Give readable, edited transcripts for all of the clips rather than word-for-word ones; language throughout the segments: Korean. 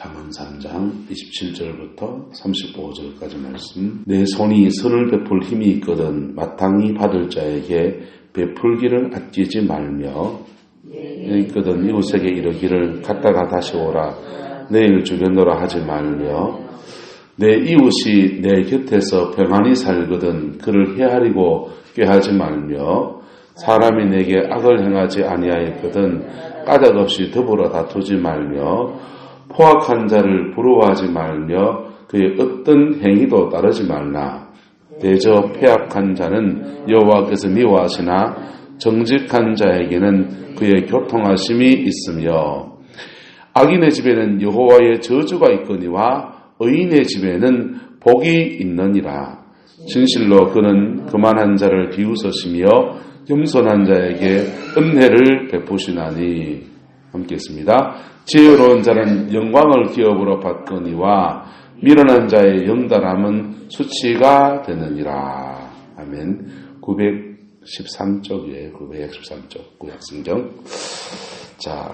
잠언 3장 27절부터 35절까지 말씀. 내 손이 선을 베풀 힘이 있거든 마땅히 받을 자에게 베풀기를 아끼지 말며 있거든 이웃에게 이르기를 갔다가 다시 오라 내일 주겠노라 하지 말며 내 이웃이 내 곁에서 평안히 살거든 그를 헤아리고 꾀하지 말며 사람이 내게 악을 행하지 아니하였거든 까닭없이 더불어 다투지 말며 포악한 자를 부러워하지 말며 그의 어떤 행위도 따르지 말라. 대저 패악한 자는 여호와께서 미워하시나 정직한 자에게는 그의 교통하심이 있으며 악인의 집에는 여호와의 저주가 있거니와 의인의 집에는 복이 있느니라. 진실로 그는 교만한 자를 비웃으시며 겸손한 자에게 은혜를 베푸시나니. 함께 있습니다. 지혜로운 자는 영광을 기업으로 받거니와 미련한 자의 영달함은 수치가 되느니라. 아멘. 913쪽이에요. 913쪽 구약성경. 자,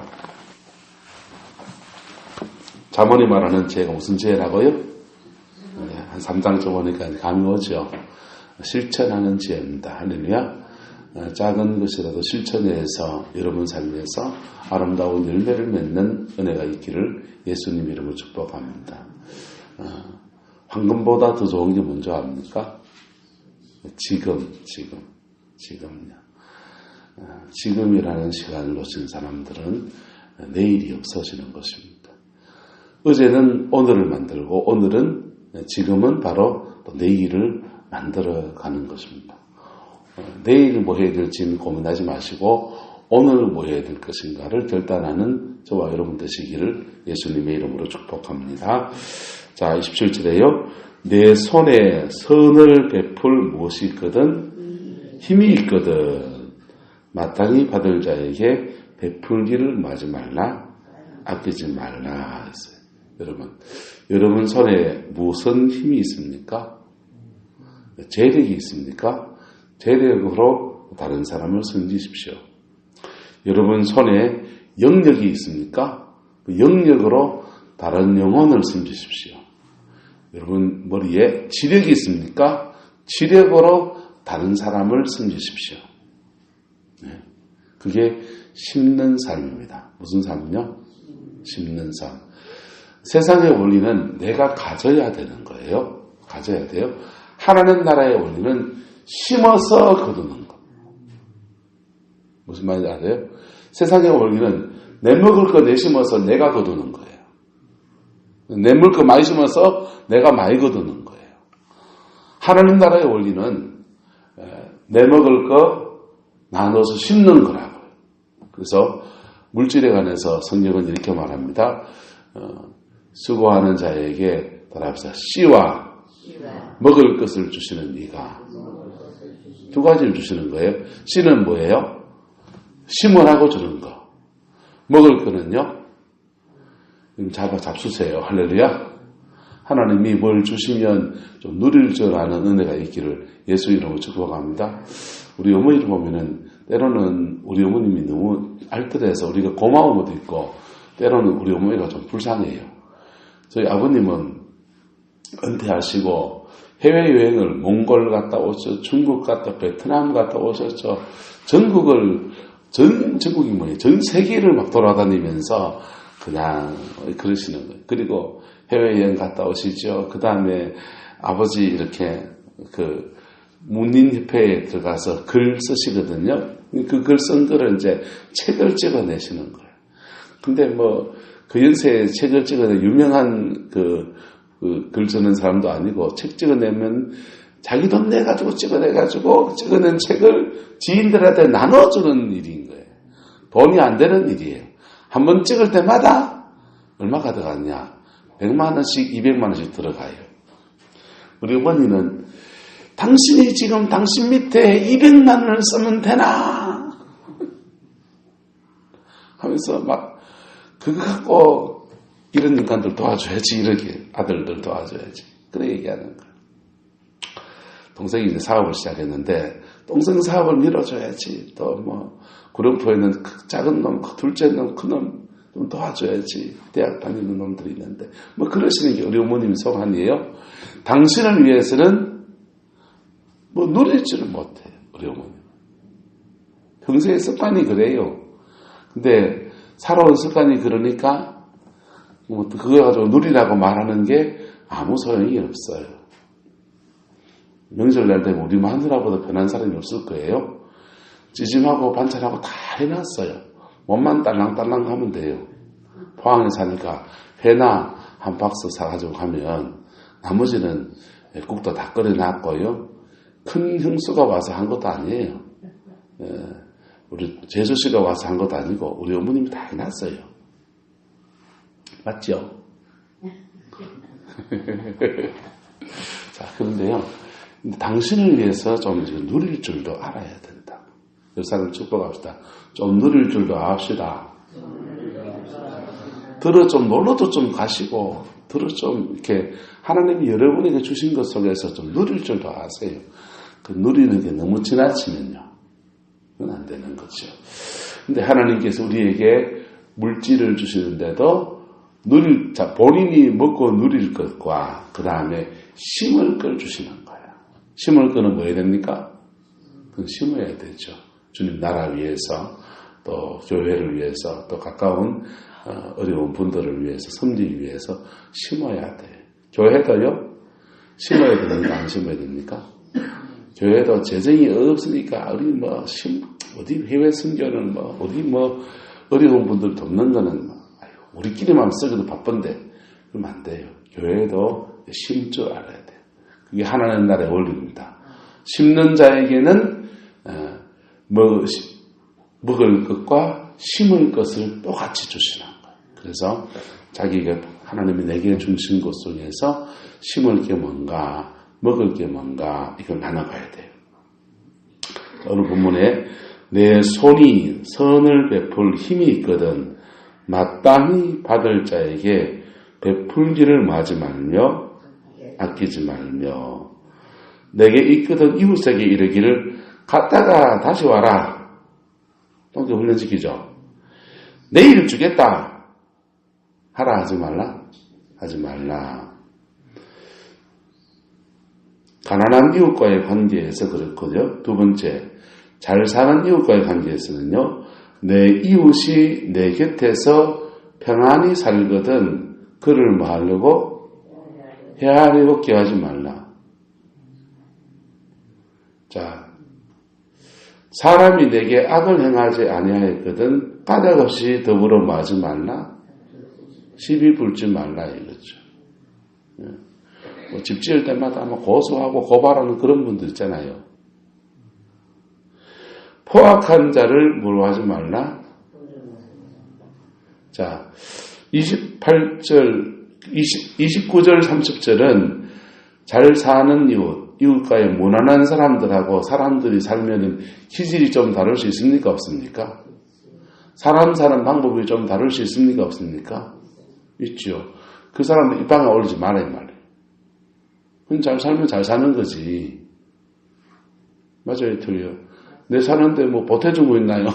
잠언이 말하는 지혜가 무슨 지혜라고요? 한 3장쯤 보니까 감이 오죠. 실천하는 지혜입니다. 할렐루야. 작은 것이라도 실천해서 여러분 삶에서 아름다운 열매를 맺는 은혜가 있기를 예수님 이름으로 축복합니다. 황금보다 더 좋은 게 뭔지 압니까? 지금요. 지금이라는 시간을 놓친 사람들은 내일이 없어지는 것입니다. 어제는 오늘을 만들고 오늘은 지금은 바로 내일을 만들어가는 것입니다. 내일 뭐 해야 될지는 고민하지 마시고 오늘 뭐 해야 될 것인가를 결단하는 저와 여러분 되시기를 예수님의 이름으로 축복합니다. 자, 27절에요. 내 손에 선을 베풀 무엇이 있거든 힘이 있거든 마땅히 받을 자에게 베풀기를 마지 말라 아끼지 말라 했어요. 여러분 손에 무슨 힘이 있습니까? 재력이 있습니까? 재력으로 다른 사람을 섬기십시오. 여러분 손에 영력이 있습니까? 그 영력으로 다른 영혼을 섬기십시오. 여러분 머리에 지력이 있습니까? 지력으로 다른 사람을 섬기십시오. 네. 그게 심는 삶입니다. 무슨 삶이요? 심는 삶. 세상의 원리는 내가 가져야 되는 거예요. 가져야 돼요. 하나님 나라의 원리는 심어서 거두는 것. 무슨 말인지 아세요? 세상의 원리는 내 먹을 거 내 심어서 내가 거두는 거예요. 내 먹을 거 많이 심어서 내가 많이 거두는 거예요. 하나님 나라의 원리는 내 먹을 거 나눠서 심는 거라고요. 그래서 물질에 관해서 성경은 이렇게 말합니다. 수고하는 자에게 따라합시다. 씨와 먹을 것을 주시는 이가 두 가지를 주시는 거예요. 씨는 뭐예요? 심으라고 주는 거. 먹을 거는요. 잡수세요. 할렐루야. 하나님이 뭘 주시면 좀 누릴 줄 아는 은혜가 있기를 예수 이름으로 축복합니다. 우리 어머니를 보면은 때로는 우리 어머님이 너무 알뜰해서 우리가 고마운 것도 있고 때로는 우리 어머니가 좀 불쌍해요. 저희 아버님은 은퇴하시고 해외여행을 몽골 갔다 오셨죠. 중국 갔다 베트남 갔다 오셨죠. 전국이 뭐예요? 전 세계를 막 돌아다니면서 그냥 그러시는 거예요. 그리고 해외여행 갔다 오시죠. 그 다음에 아버지 이렇게 문인협회에 들어가서 글 쓰시거든요. 그 글 쓴 글을 이제 책을 찍어내시는 거예요. 근데 그 연세에 책을 찍어내 유명한 글 쓰는 사람도 아니고 책 찍어내면 자기 돈 내가지고 찍어내가지고 찍어낸 책을 지인들한테 나눠주는 일인 거예요. 돈이 안 되는 일이에요. 한번 찍을 때마다 얼마가 들어갔냐? 100만 원씩 200만 원씩 들어가요. 우리 어머니는 당신이 지금 당신 밑에 200만 원을 쓰면 되나? 하면서 막 그거 갖고 이런 인간들 도와줘야지, 이렇게 아들들 도와줘야지. 그래 얘기하는 거예요. 동생이 이제 사업을 시작했는데 동생 사업을 밀어줘야지. 또 구룡포에는 작은 놈, 둘째 놈, 큰 놈 좀 도와줘야지. 대학 다니는 놈들이 있는데. 뭐 그러시는 게 우리 어머님의 소원이에요. 당신을 위해서는 뭐 누릴 줄은 못해요. 우리 어머님. 평소의 습관이 그래요. 근데 살아온 습관이 그러니까 뭐 그거 가지고 누리라고 말하는 게 아무 소용이 없어요. 명절날 되면 우리 마누라보다 편한 사람이 없을 거예요. 찌짐하고 반찬하고 다 해놨어요. 몸만 딸랑딸랑 하면 돼요. 포항에 사니까 회나 한 박스 사가지고 가면 나머지는 국도 다 끓여놨고요. 큰 형수가 와서 한 것도 아니에요. 우리 제수씨가 와서 한 것도 아니고 우리 어머님이 다 해놨어요. 맞죠? 자, 그런데요. 당신을 위해서 좀 누릴 줄도 알아야 된다. 열사를 축복합시다. 좀 누릴 줄도 압시다. 들어 좀 놀러도 좀 가시고, 들어 좀 이렇게 하나님이 여러분에게 주신 것 속에서 좀 누릴 줄도 아세요. 그 누리는 게 너무 지나치면요. 그건 안 되는 거죠. 근데 하나님께서 우리에게 물질을 주시는데도 본인이 먹고 누릴 것과 그 다음에 심을 걸 주시는 거예요. 심을 거는 뭐 해야 됩니까? 그건 심어야 되죠. 주님 나라 위해서, 또 교회를 위해서, 또 가까운 어려운 분들을 위해서, 섬기기 위해서 심어야 돼요. 교회도요? 심어야 됩니까? 안 심어야 됩니까? 교회도 재정이 없으니까 어디 해외 선교는 어디 어려운 분들 돕는 거는 우리끼리만 쓰기도 바쁜데 그러면 안 돼요. 교회도 심 줄 알아야 돼요. 그게 하나님 나라의 원리입니다. 심는 자에게는 먹을 것과 심을 것을 똑같이 주시는 거예요. 그래서 자기가 하나님이 내게 주신 것 속에서 심을 게 뭔가 먹을 게 뭔가 이걸 나눠가야 돼요. 오늘 본문에 내 손이 선을 베풀 힘이 있거든 마땅히 받을 자에게 베풀기를 마지 말며 아끼지 말며 내게 있거든 이웃에게 이르기를 갔다가 다시 와라. 동기 훈련시키죠. 내일 주겠다. 하라 하지 말라. 하지 말라. 가난한 이웃과의 관계에서 그렇거든요. 두 번째, 잘 사는 이웃과의 관계에서는요. 내 이웃이 내 곁에서 평안히 살거든 그를 뭐 하려고? 헤아리고 꾀하지 말라. 자, 사람이 내게 악을 행하지 아니하였거든 까닭없이 더불어 마지 말라. 시비 불지 말라 이거죠. 집 지을 때마다 아마 고소하고 고발하는 그런 분들 있잖아요. 포악한 자를 뭐로 하지 말라. 자, 29절, 30절은 잘 사는 이웃과의 무난한 사람들하고 사람들이 살면은 기질이 좀 다를 수 있습니까? 없습니까? 사람 사는 방법이 좀 다를 수 있습니까? 없습니까? 있죠. 그 사람들 입방에 올리지 말아야 말이에요. 그건 잘 살면 잘 사는 거지. 맞아요, 틀려. 내 사는데 뭐 보태주고 있나요?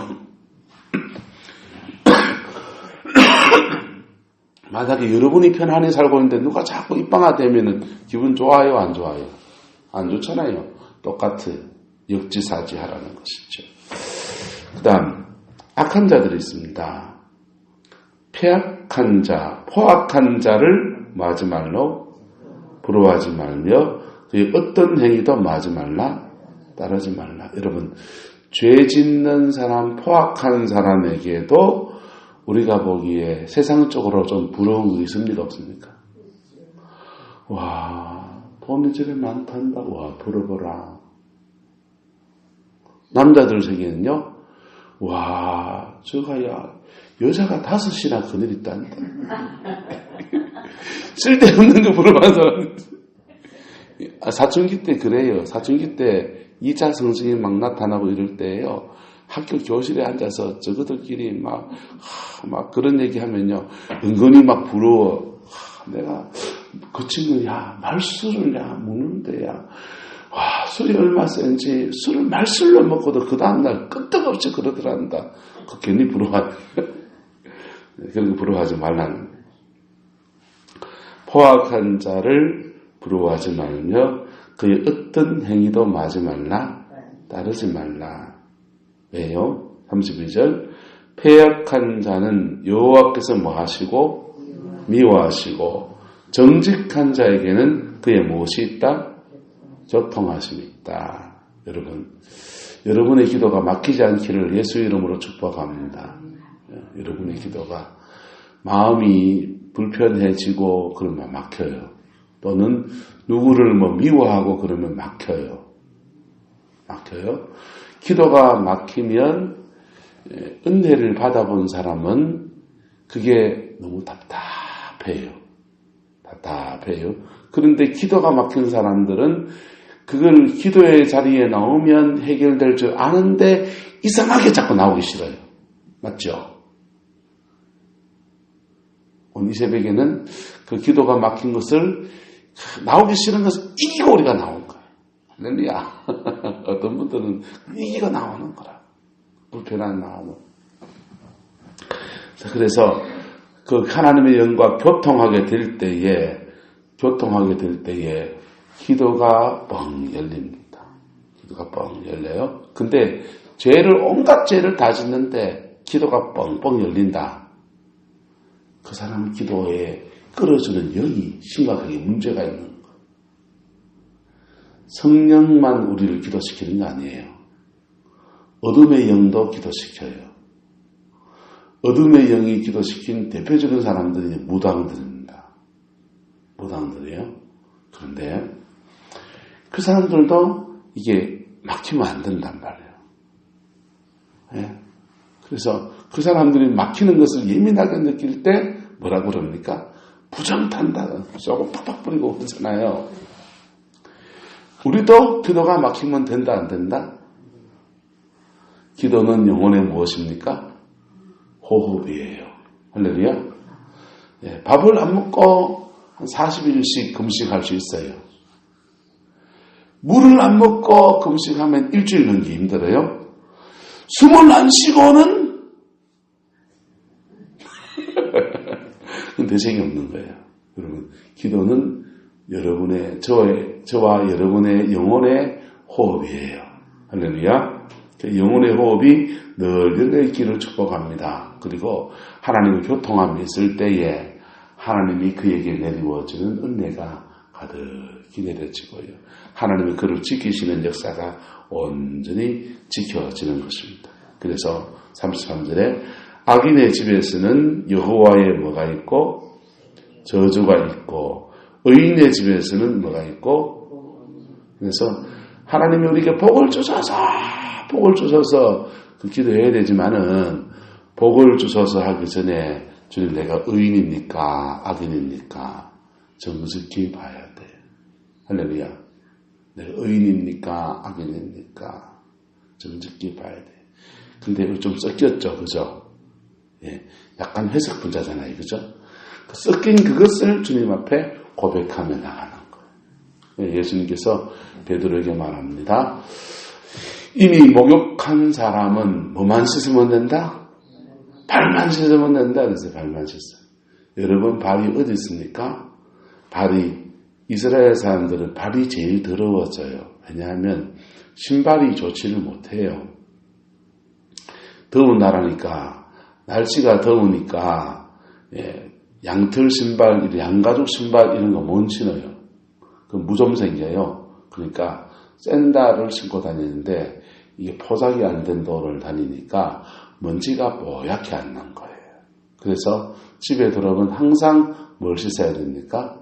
만약에 여러분이 편안히 살고 있는데 누가 자꾸 입방아되면은 기분 좋아요, 안 좋아요? 안 좋잖아요. 똑같아요. 역지사지 하라는 것이죠. 그 다음, 악한 자들이 있습니다. 포악한 자를 마지 말로 부러워하지 말며 그의 어떤 행위도 마지 말라, 따르지 말라. 여러분, 죄 짓는 사람, 포악한 사람에게도 우리가 보기에 세상적으로 좀 부러운 거 있습니까? 없습니까? 와, 돈이 저래 많단다. 와, 부러워라. 남자들 세계는요, 와, 저가야, 여자가 5이나 그늘 있단다. 쓸데없는 거 부러워서. 사춘기 때 그래요. 사춘기 때 2차 성징이 막 나타나고 이럴 때요. 학교 교실에 앉아서 저거들끼리 막 그런 얘기 하면요. 은근히 막 부러워. 내가 그 친구, 말술을 먹는데, 와, 술이 얼마 센지 술을 말술로 먹고도 그 다음날 끄떡없이 그러더란다. 그 괜히 부러워. 그런 거 부러워하지 말라는 거예요. 포악한 자를 부러워하지 말며 그의 어떤 행위도 마지 말라, 따르지 말라. 왜요? 32절 패역한 자는 여호와께서 뭐 하시고 미워하시고 정직한 자에게는 그의 무엇이 있다? 교통하심이 있다. 여러분의 기도가 막히지 않기를 예수 이름으로 축복합니다. 여러분의 기도가 마음이 불편해지고 그러면 막혀요. 또는 누구를 미워하고 그러면 막혀요. 기도가 막히면 은혜를 받아본 사람은 그게 너무 답답해요. 그런데 기도가 막힌 사람들은 그걸 기도의 자리에 나오면 해결될 줄 아는데 이상하게 자꾸 나오기 싫어요. 맞죠? 오늘 이 새벽에는 그 기도가 막힌 것을 나오기 싫은 것을 이기고 우리가 나온 거예요. 할렐루야. 어떤 분들은 이기고 나오는 거라. 불편한 마음은. 그래서 그 하나님의 영과 교통하게 될 때에 기도가 뻥 열립니다. 기도가 뻥 열려요. 근데 온갖 죄를 다 짓는데 기도가 뻥뻥 열린다. 그 사람 기도에 끌어주는 영이 심각하게 문제가 있는 거예요. 성령만 우리를 기도시키는 게 아니에요. 어둠의 영도 기도시켜요. 어둠의 영이 기도시킨 대표적인 사람들이 무당들입니다. 무당들이에요. 그런데 그 사람들도 이게 막히면 안 된단 말이에요. 네? 그래서 그 사람들이 막히는 것을 예민하게 느낄 때 뭐라 그럽니까? 부정탄다. 조금 팍팍 뿌리고 그러잖아요. 우리도 기도가 막히면 된다 안 된다? 기도는 영혼의 무엇입니까? 호흡이에요. 할렐루야. 예, 밥을 안 먹고 한 40일씩 금식할 수 있어요. 물을 안 먹고 금식하면 일주일 넘기 힘들어요. 숨을 안 쉬고는 대책이 없는 거예요. 여러분, 기도는 저와 여러분의 영혼의 호흡이에요. 할렐루야. 영혼의 호흡이 늘 열려 있기를 축복합니다. 그리고 하나님의 교통함이 있을 때에 하나님이 그에게 내리워주는 은혜가 가득히 내려지고요. 하나님이 그를 지키시는 역사가 온전히 지켜지는 것입니다. 그래서 33절에 악인의 집에서는 여호와의 뭐가 있고 저주가 있고 의인의 집에서는 뭐가 있고. 그래서 하나님이 우리에게 복을 주셔서 그 기도해야 되지만은 복을 주셔서 하기 전에 주님 내가 의인입니까 악인입니까 정직히 봐야 돼. 할렐루야. 내가 의인입니까 악인입니까 정직히 봐야 돼. 근데 좀 섞였죠, 그죠? 예, 약간 해석 분자잖아요, 그죠? 그 섞인 그것을 주님 앞에 고백하며 나가는 거예요. 예수님께서 베드로에게 말합니다. 이미 목욕한 사람은 뭐만 씻으면 된다? 발만 씻으면 된다. 그래서 발만 씻어요. 여러분 발이 어디 있습니까? 이스라엘 사람들은 발이 제일 더러워져요. 왜냐하면 신발이 좋지를 못해요. 더운 나라니까, 날씨가 더우니까 양털 신발, 양가죽 신발 이런 거 못 신어요. 그럼 무좀 생겨요. 그러니까 샌들을 신고 다니는데 이게 포장이 안 된 도로를 다니니까 먼지가 뽀얗게 안 난 거예요. 그래서 집에 들어오면 항상 뭘 씻어야 됩니까?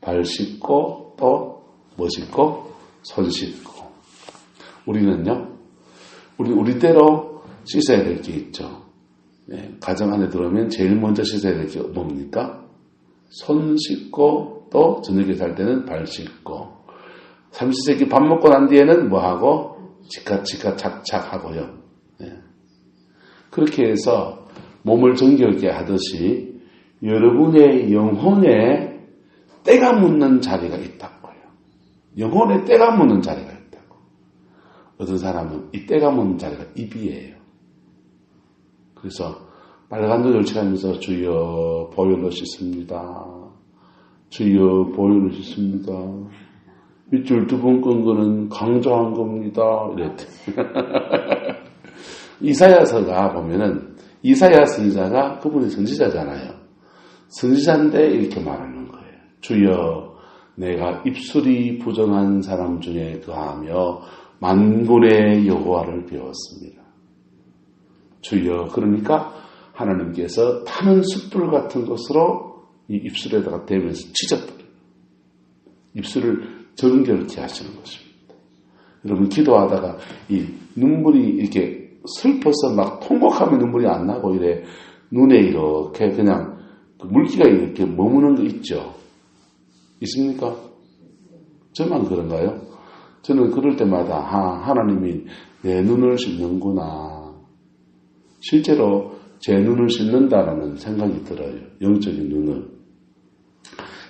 발 씻고 또 뭐 씻고? 손 씻고. 우리는요, 우리 때로 씻어야 될 게 있죠. 가정 안에 들어오면 제일 먼저 씻어야 될 게 뭡니까? 손 씻고 또 저녁에 잘 때는 발 씻고 삼시세끼 밥 먹고 난 뒤에는 뭐 하고? 치카치카 착착 하고요. 그렇게 해서 몸을 정결케 하듯이 여러분의 영혼에 때가 묻는 자리가 있다고요. 영혼에 때가 묻는 자리가 있다고. 어떤 사람은 이 때가 묻는 자리가 입이에요. 그래서 빨간 눈을 칠하면서 주여 보혈로 씻습니다. 주여 보혈로 씻습니다. 밑줄 2번 끈 거는 강조한 겁니다. 이랬대. 이사야서가 보면은 이사야 선지자가 그분이 선지자잖아요. 선지자인데 이렇게 말하는 거예요. 주여 내가 입술이 부정한 사람 중에 거하며 만군의 여호와를 배웠습니다. 주여 그러니까 하나님께서 타는 숯불 같은 것으로 이 입술에다가 대면서 찢어버려요. 입술을 정결케 하시는 것입니다. 여러분 기도하다가 이 눈물이 이렇게 슬퍼서 막 통곡하면 눈물이 안 나고 이래 눈에 이렇게 그냥 물기가 이렇게 머무는 거 있죠? 있습니까? 저만 그런가요? 저는 그럴 때마다 하나님이 내 눈을 씻는구나. 실제로 제 눈을 씻는다라는 생각이 들어요. 영적인 눈을.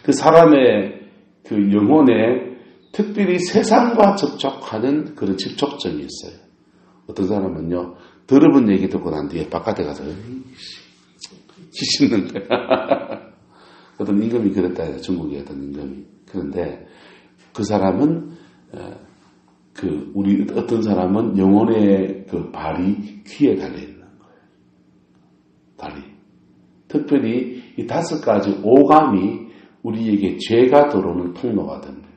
그 사람의 그 영혼에 특별히 세상과 접촉하는 그런 집촉점이 있어요. 어떤 사람은요, 더러운 얘기 듣고 난 뒤에 바깥에 가서 씻는 거야. 어떤 임금이 그랬다 해요. 중국의 어떤 임금이. 그런데 그 사람은 우리 어떤 사람은 영혼의 그 발이 귀에 달려 있는 거예요. 발이. 특별히 이 5가지 오감이 우리에게 죄가 들어오는 통로가 됩니다.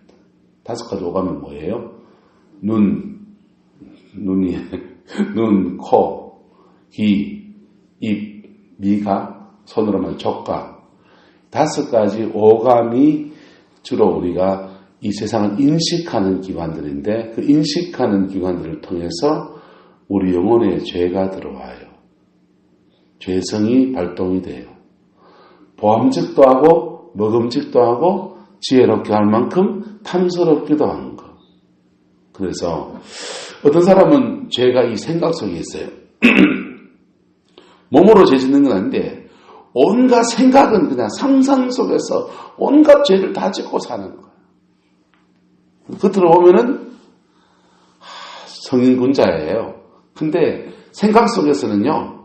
5가지 오감은 뭐예요? 눈, 코, 귀, 입, 미각, 손으로 하면 촉각. 5가지 오감이 주로 우리가 이 세상을 인식하는 기관들인데 그 인식하는 기관들을 통해서 우리 영혼에 죄가 들어와요. 죄성이 발동이 돼요. 보암직도 하고 먹음직도 하고 지혜롭게 할 만큼 탐스럽기도 한 거. 그래서 어떤 사람은 죄가 이 생각 속에 있어요. 몸으로 죄 짓는 건 아닌데 온갖 생각은 그냥 상상 속에서 온갖 죄를 다 짓고 사는 거예요. 겉으로 보면은 성인군자예요. 근데 생각 속에서는요.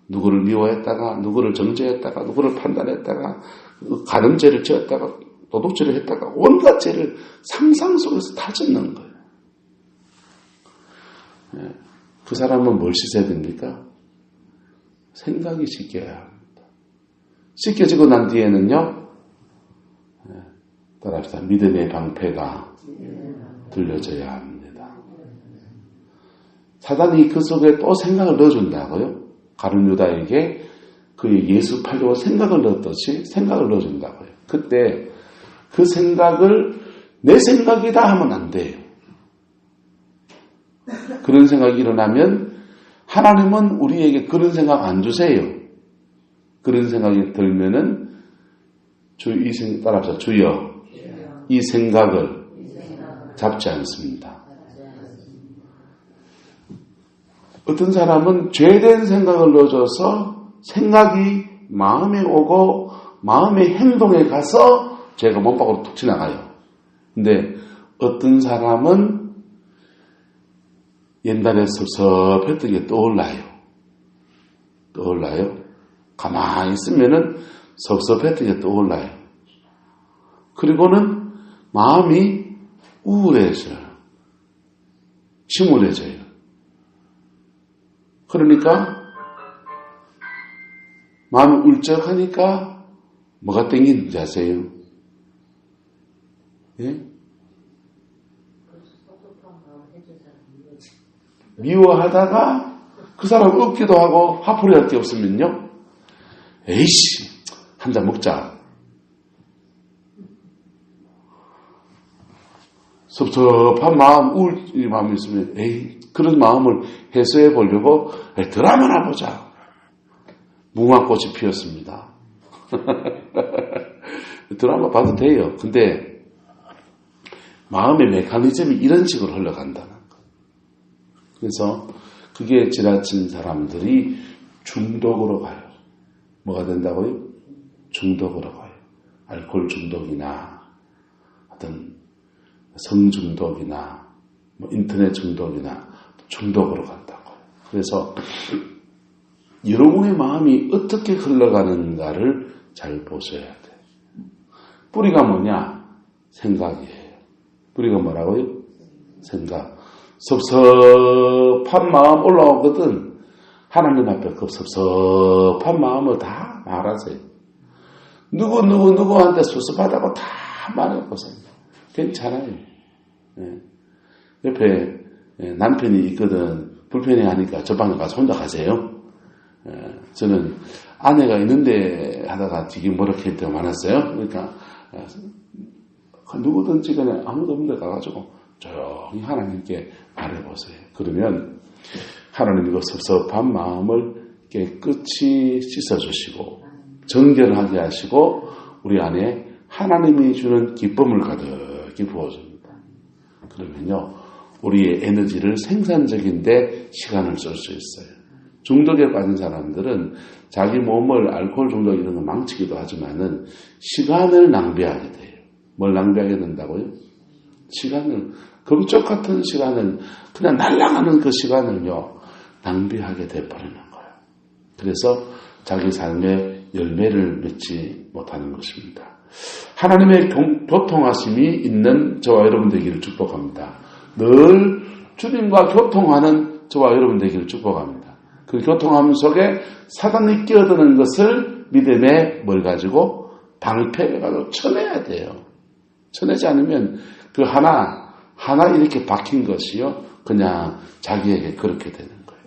누구를 미워했다가 누구를 정죄했다가 누구를 판단했다가 가늠죄를 지었다가 도둑질을 했다가 온갖 죄를 상상 속에서 다 짓는 거예요. 그 사람은 뭘 씻어야 됩니까? 생각이 씻겨야 합니다. 씻겨지고 난 뒤에는요. 따라합시다. 믿음의 방패가 들려져야 합니다. 사단이 그 속에 또 생각을 넣어준다고요. 가룟 유다에게 그의 예수 팔려고 생각을 넣었듯이 생각을 넣어준다고요. 그때 그 생각을 내 생각이다 하면 안 돼요. 그런 생각이 일어나면 하나님은 우리에게 그런 생각 안 주세요. 그런 생각이 들면은 따라합시다. 주여 이 생각을 잡지 않습니다. 어떤 사람은 죄된 생각을 넣어줘서 생각이 마음에 오고 마음의 행동에 가서 죄가 몸밖으로 툭 지나가요. 근데 어떤 사람은 옛날에 섭섭했던 게 떠올라요. 가만히 있으면은 섭섭했던 게 떠올라요. 그리고는 마음이 우울해져요. 침울해져요. 그러니까 마음이 울적하니까 뭐가 땡기는지 아세요? 예? 미워하다가 그 사람 없기도 하고 화풀이 할 게 없으면요. 에이씨 한 잔 먹자. 섭섭한 마음, 우울 마음이 있으면 에이 그런 마음을 해소해 보려고 드라마나 보자. 무궁화꽃이 피었습니다. 드라마 봐도 돼요. 근데 마음의 메커니즘이 이런 식으로 흘러간다는 거. 그래서 그게 지나친 사람들이 중독으로 가요. 뭐가 된다고요? 중독으로 가요. 알코올 중독이나 어떤 성중독이나 인터넷 중독이나 중독으로 간다고. 그래서 여러분의 마음이 어떻게 흘러가는가를 잘 보셔야 돼. 뿌리가 뭐냐? 생각이에요. 뿌리가 뭐라고요? 생각. 섭섭한 마음 올라오거든. 하나님 앞에 그 섭섭한 마음을 다 말하세요. 누구한테 섭섭하다고 다 말해보세요. 괜찮아요. 예. 옆에 남편이 있거든. 불편해 하니까 저 방에 가서 혼자 가세요. 저는 아내가 있는데 하다가 되게 뭐렇게 할 때가 많았어요. 그러니까 누구든지 그냥 아무도 없는 데 가가지고 조용히 하나님께 말해보세요. 그러면 하나님이 그 섭섭한 마음을 깨끗이 씻어주시고 정결하게 하시고 우리 안에 하나님이 주는 기쁨을 가득히 부어줍니다. 그러면요 우리의 에너지를 생산적인데 시간을 쓸 수 있어요. 중독에 빠진 사람들은 자기 몸을 알코올 중독 이런 거 망치기도 하지만은 시간을 낭비하게 돼요. 뭘 낭비하게 된다고요? 시간을, 금쪽 같은 시간을, 그냥 날아가는 그 시간을요, 낭비하게 돼버리는 거예요. 그래서 자기 삶의 열매를 맺지 못하는 것입니다. 하나님의 교통하심이 있는 저와 여러분 되기를 축복합니다. 늘 주님과 교통하는 저와 여러분 되기를 축복합니다. 그 교통함 속에 사단이 끼어드는 것을 믿음에 뭘 가지고 방패해가지고 쳐내야 돼요. 쳐내지 않으면 그 하나 이렇게 박힌 것이요. 그냥 자기에게 그렇게 되는 거예요.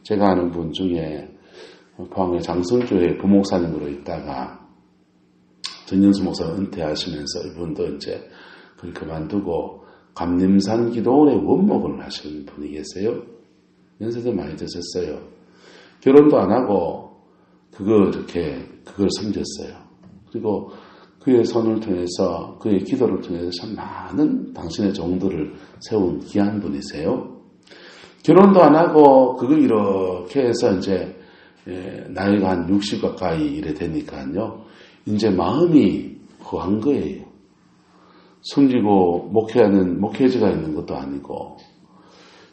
제가 아는 분 중에 포항의 장성교회 부목사님으로 있다가 전현수 목사가 은퇴하시면서 이분도 이제 그걸 그만두고 감림산 기도원의 원목을 하시는 분이 계세요. 연세도 많이 드셨어요. 결혼도 안 하고 그걸 섬겼어요. 그리고 그의 손을 통해서 그의 기도를 통해서 참 많은 당신의 종들을 세운 귀한 분이세요. 결혼도 안 하고 그걸 이렇게 해서 이제 나이가 한 60 가까이 이래 되니까요. 이제 마음이 허한 거예요. 숨기고 목회하는 목회지가 있는 것도 아니고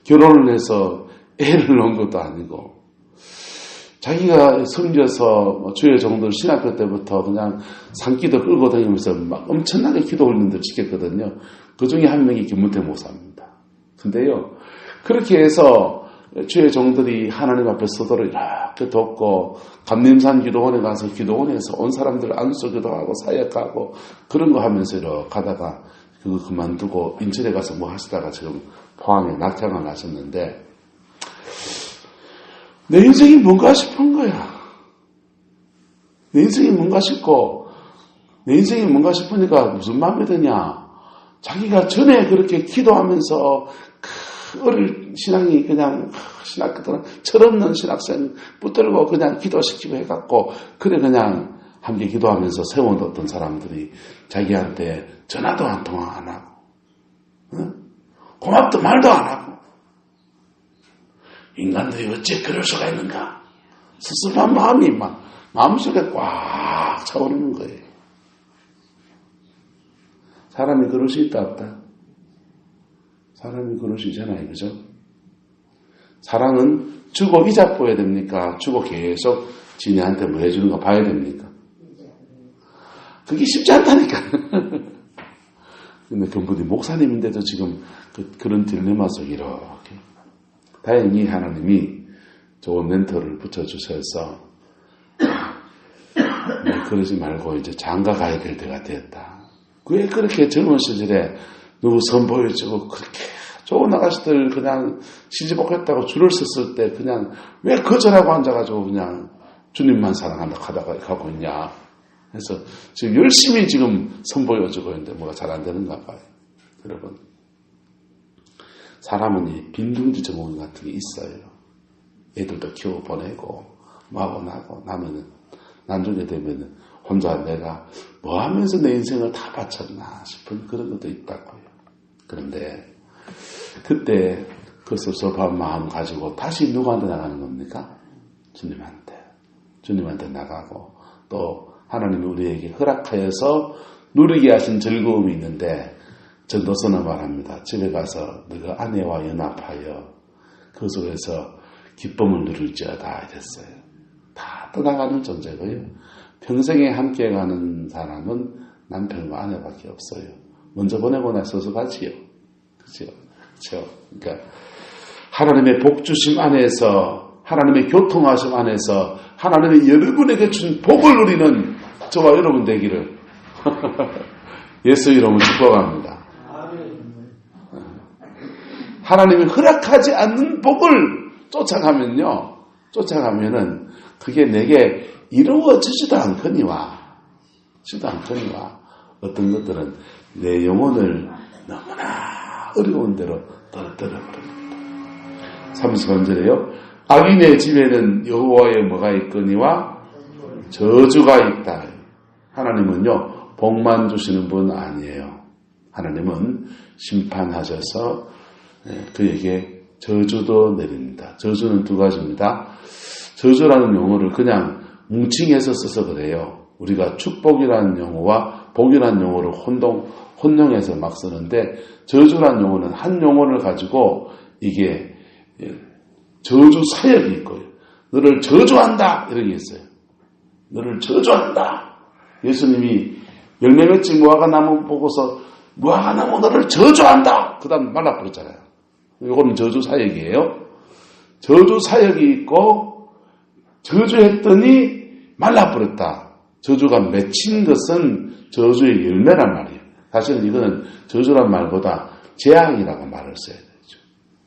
결혼을 해서 애를 낳은 것도 아니고 자기가 섬겨서 주의 종들 신학교 때부터 그냥 산기도 끌고 다니면서 막 엄청나게 기도 훈련들 시켰거든요. 그 중에 한 명이 김문태 목사입니다. 근데요, 그렇게 해서 주의 종들이 하나님 앞에 서도를 이렇게 돕고 감림산 기도원에 가서 기도원에서 온 사람들 안수기도 하고 사역하고 그런 거 하면서 이렇게 가다가 그거 그만두고 인천에 가서 뭐 하시다가 지금 포항에 낙향을 하셨는데 내 인생이 뭔가 싶은 거야. 내 인생이 뭔가 싶고 내 인생이 뭔가 싶으니까 무슨 마음이 드냐. 자기가 전에 그렇게 기도하면서 어릴 신앙이 그냥 신학교들은 철없는 신학생 붙들고 그냥 기도시키고 해갖고 그래 그냥 함께 기도하면서 세워뒀던 사람들이 자기한테 전화도 한 통화 안 하고 고맙다 말도 안 하고 인간들이 어째 그럴 수가 있는가 섭섭한 마음이 막 마음속에 꽉 차오르는 거예요. 사람이 그럴 수 있다 없다? 사람이 그럴 수 있잖아요. 그죠? 사랑은 주고 이자 보여야 됩니까? 주고 계속 지네한테 뭐 해주는 거 봐야 됩니까? 그게 쉽지 않다니까. 근데 그분이 목사님인데도 지금 그런 딜레마 속에 이렇게. 다행히 하나님이 좋은 멘토를 붙여주셔서 그러지 말고 이제 장가 가야 될 때가 됐다. 왜 그렇게 젊은 시절에 누구 선보여주고 그렇게 좋은 아가씨들 그냥 시집오겠다고 줄을 섰을 때 그냥 왜 거절하고 앉아가지고 그냥 주님만 사랑한다 하다가 가고 있냐. 그래서 지금 열심히 지금 선보여주고 있는데 뭐가 잘 안 되는가 봐요. 여러분. 사람은 이 빈둥지 증후군 같은 게 있어요. 애들도 키워 보내고 뭐하고 나고 나면은 나중에 되면은 혼자 내가 뭐 하면서 내 인생을 다 바쳤나 싶은 그런 것도 있다고요. 그런데 그때 그 섭섭한 마음 가지고 다시 누구한테 나가는 겁니까? 주님한테 나가고 또 하나님이 우리에게 허락하여서 누리게 하신 즐거움이 있는데 전도서는 말합니다. 집에 가서 너가 아내와 연합하여 그 속에서 기쁨을 누릴지어다 이랬어요. 떠나가는 존재고요. 평생에 함께 가는 사람은 남편과 아내밖에 없어요. 먼저 보내고 나서서 가지요. 그죠? 그러니까 하나님의 복주심 안에서, 하나님의 교통하심 안에서 하나님의 여러분에게 준 복을 누리는 저와 여러분 되기를 예수 이름으로 축복합니다. 하나님이 허락하지 않는 복을 쫓아가면은 그게 내게 이루어지지도 않거니와 어떤 것들은 내 영혼을 너무나 어려운 대로 떨어뜨려버립니다. 33절에요. 악인의 집에는 여호와의 뭐가 있거니와 저주가 있다. 하나님은요, 복만 주시는 분 아니에요. 하나님은 심판하셔서 그에게 저주도 내립니다. 저주는 두 가지입니다. 저주라는 용어를 그냥 뭉칭해서 써서 그래요. 우리가 축복이라는 용어와 복이라는 용어를 혼용해서 막 쓰는데, 저주라는 용어는 한 용어를 가지고 이게 저주 사역이 있고요. 너를 저주한다 이런 게 있어요. 너를 저주한다. 예수님이 열매 맺지 무화과나무 보고서 무화과나무 너를 저주한다. 그 다음 말라버렸잖아요. 이거는 저주 사역이에요. 저주 사역이 있고 저주했더니 말라버렸다. 저주가 맺힌 것은 저주의 열매란 말이에요. 사실은 이거는 저주란 말보다 재앙이라고 말을 써야 되죠.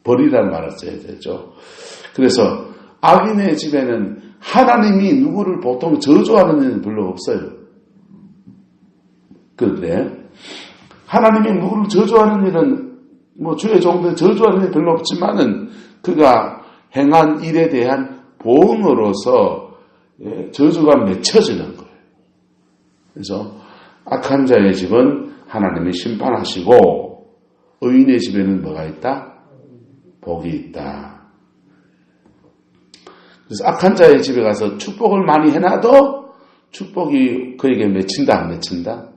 벌이란 말을 써야 되죠. 그래서 악인의 집에는 하나님이 누구를 보통 저주하는 일은 별로 없어요. 그런데 하나님이 누구를 저주하는 일은 주의 종들 저주하는 일이 별로 없지만은 그가 행한 일에 대한 보응으로서 저주가 맺혀지는 거예요. 그래서 악한 자의 집은 하나님이 심판하시고 의인의 집에는 뭐가 있다? 복이 있다. 그래서 악한 자의 집에 가서 축복을 많이 해놔도 축복이 그에게 맺힌다 안 맺힌다?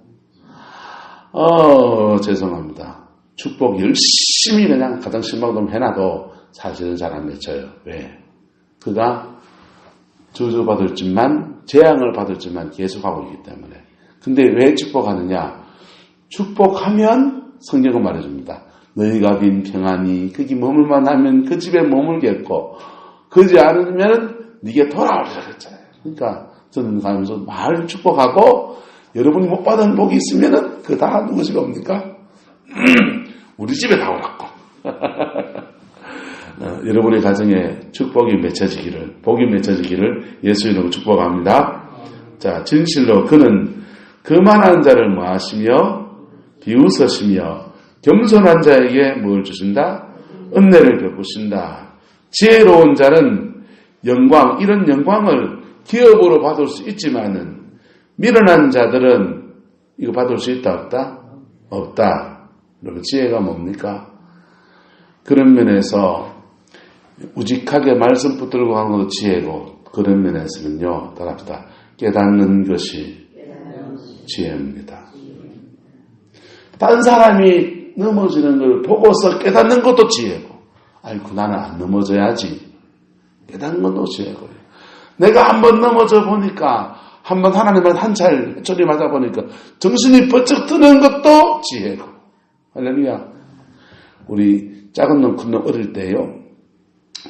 죄송합니다. 축복 열심히 그냥 가정 신방도 해놔도 사실은 잘 안 맺혀요. 왜? 그가 저주받을 짓만, 재앙을 받을 짓만 계속하고 있기 때문에. 근데 왜 축복하느냐? 축복하면 성경은 말해줍니다. 너희가 빈 평안이 거기 머물만 하면 그 집에 머물겠고 그러지 않으면 네게 돌아오리라 그랬잖아요. 그러니까 저는 가면서 말 축복하고 여러분이 못 받은 복이 있으면은 그거 다 누구 집에 옵니까? 우리 집에 다 오라고. 여러분의 가정에 축복이 맺혀지기를, 복이 맺혀지기를 예수 이름으로 축복합니다. 자, 진실로 그는 거만한 자를 뭐하시며 비웃으시며 겸손한 자에게 뭘 주신다? 은혜를 베푸신다. 지혜로운 자는 영광, 이런 영광을 기업으로 받을 수 있지만은 미련한 자들은 이거 받을 수 있다 없다? 없다. 그리고 지혜가 뭡니까? 그런 면에서 우직하게 말씀 붙들고 가는 것도 지혜고, 그런 면에서는요, 따라합시다. 깨닫는 것이 지혜입니다. 다른 사람이 넘어지는 걸 보고서 깨닫는 것도 지혜고, 아이고 나는 안 넘어져야지. 깨닫는 것도 지혜고요. 내가 한번 넘어져 보니까, 한번 하나님한테 한찰 처리 맞아 보니까 정신이 번쩍 드는 것도 지혜고. 할렐루야. 우리 작은 놈, 큰 놈 어릴 때요,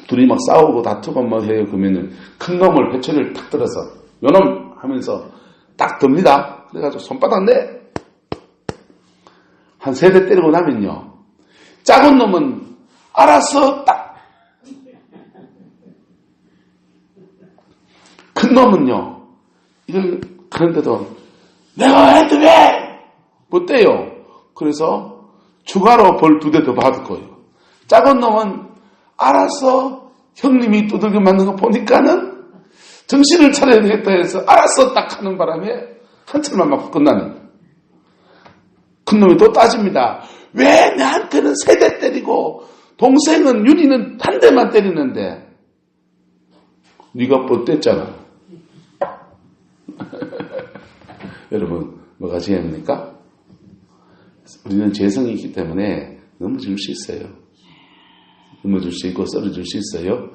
둘이 막 싸우고 다투고 뭐 해요. 그러면은 큰 놈을 회초리를 탁 들어서 요놈 하면서 딱 듭니다. 그래가지고 손바닥 내 한 3대 때리고 나면요, 작은 놈은 알아서 딱, 큰 놈은요 이걸 그런데도 내가 해도 왜 못돼요. 그래서 추가로 벌 2대 더 받을 거예요. 작은 놈은 알아서 형님이 두들겨 맞는 거 보니까는 정신을 차려야 되겠다 해서 알아서 딱 하는 바람에 한철만 맞고 끝나는. 큰 놈이 또 따집니다. 왜 내한테는 3대 때리고 동생은 윤희는 한 대만 때리는데 네가 뻗댔잖아. 여러분 뭐가 지혜입니까? 우리는 죄성이 있기 때문에 넘어질 수 있어요. 넘어질 수 있고 쓰러질 수 있어요.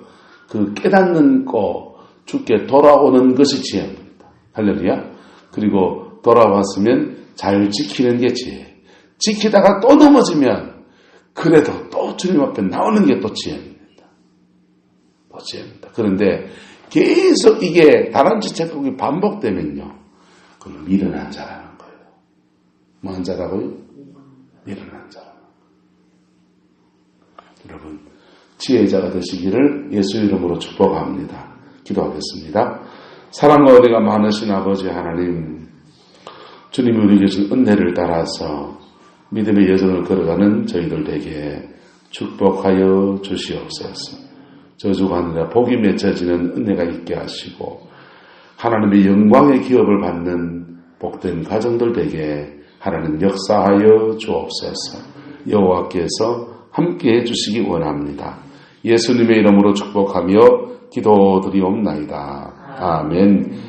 그 깨닫는 거, 주께 돌아오는 것이 지혜입니다. 할렐루야. 그리고 돌아왔으면 잘 지키는 게 지혜. 지키다가 또 넘어지면 그래도 또 주님 앞에 나오는 게 또 지혜입니다. 또 지혜입니다. 그런데 계속 이게 다람쥐 책국이 반복되면요, 그건 미련한 자라는 거예요. 뭐한 자라고요? 미련한 자. 여러분, 지혜자가 되시기를 예수 이름으로 축복합니다. 기도하겠습니다. 사랑과 은혜가 많으신 아버지 하나님, 주님이 우리에게 주신 은혜를 따라서 믿음의 여정을 걸어가는 저희들에게 축복하여 주시옵소서. 저주가 아니라 복이 맺혀지는 은혜가 있게 하시고 하나님의 영광의 기업을 받는 복된 가정들에게 하나님 역사하여 주옵소서. 여호와께서 함께해 주시기 원합니다. 예수님의 이름으로 축복하며 기도드리옵나이다. 아멘.